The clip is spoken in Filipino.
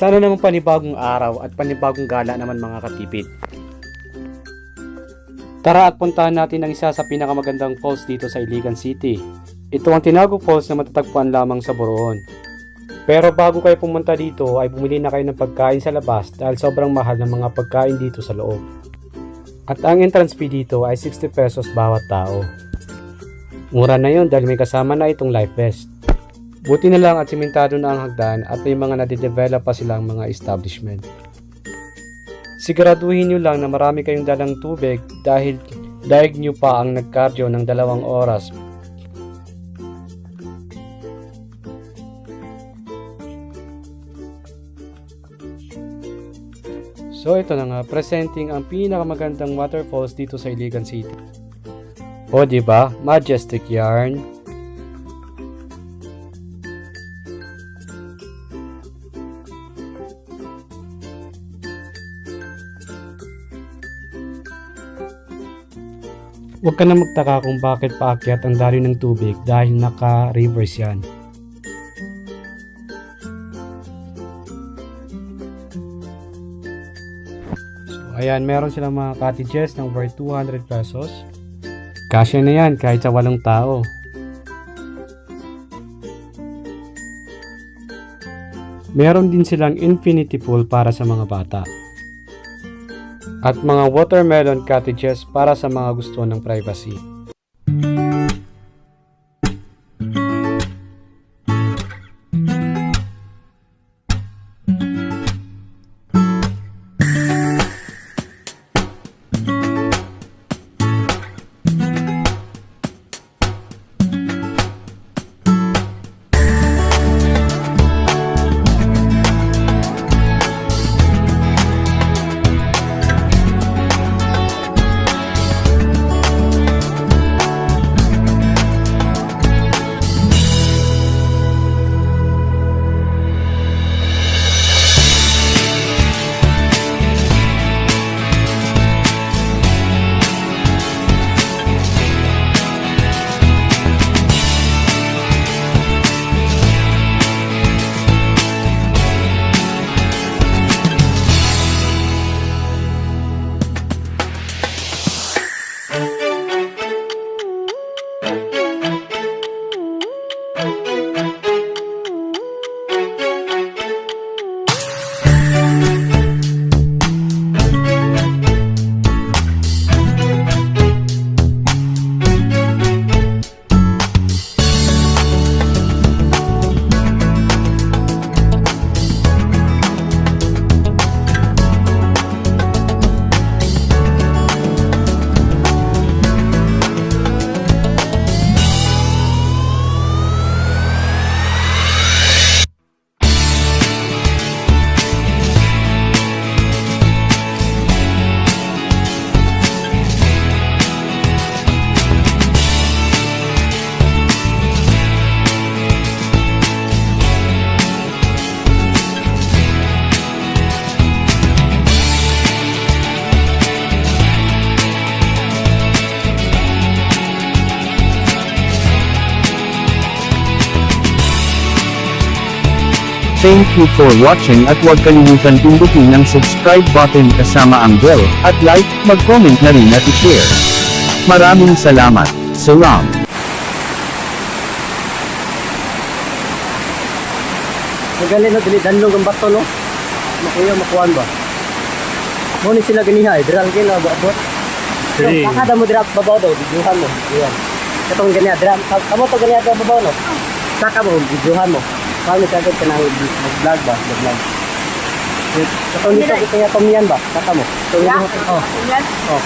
Sana naman panibagong araw at panibagong gala naman mga katipid. Tara at puntahan natin ang isa sa pinakamagandang falls dito sa Iligan City. Ito ang Tinago Falls na matatagpuan lamang sa Boroon. Pero bago kayo pumunta dito ay bumili na kayo ng pagkain sa labas dahil sobrang mahal ng mga pagkain dito sa loob. At ang entrance fee dito ay 60 pesos bawat tao. Mura na yun dahil may kasama na itong life vest. Buti na lang at simentado na ang hagdan at may mga nadidevelop pa silang mga establishment. Siguraduhin nyo lang na marami kayong dalang tubig dahil daig nyo pa ang nag-cardio ng 2 oras. So ito na nga, presenting ang pinakamagandang waterfalls dito sa Iligan City. O diba, majestic yarn. Huwag ka na magtaka kung bakit paakyat ang daloy ng tubig dahil naka-reverse yan. Ayan, meron silang mga cottages ng worth 200 pesos. Kasya na yan kahit sa 8 tao. Meron din silang infinity pool para sa mga bata. At mga watermelon cottages para sa mga gusto ng privacy. Thank you for watching at huwag kalimutan pindutin ang subscribe button kasama ang bell, at like, mag-comment na rin at i-share. Maraming salamat. Salam. Magaling na dali-danlog ang bato, no? Makuya, makuhan ba? Muna sila ganiha, diral kayo na abot. Sige. Kakada mo diral babaw daw, bidyuhan mo. Yan. Itong ganiha, diral, kamo to ganiha daw babaw, no? Saka mo, bidyuhan mo. Kami kagad ka na mag-vlog ba? Mag-vlog. Itong dito, kita niya tomiyan ba? Saka mo. Yeah? Oh. Yan? Oh.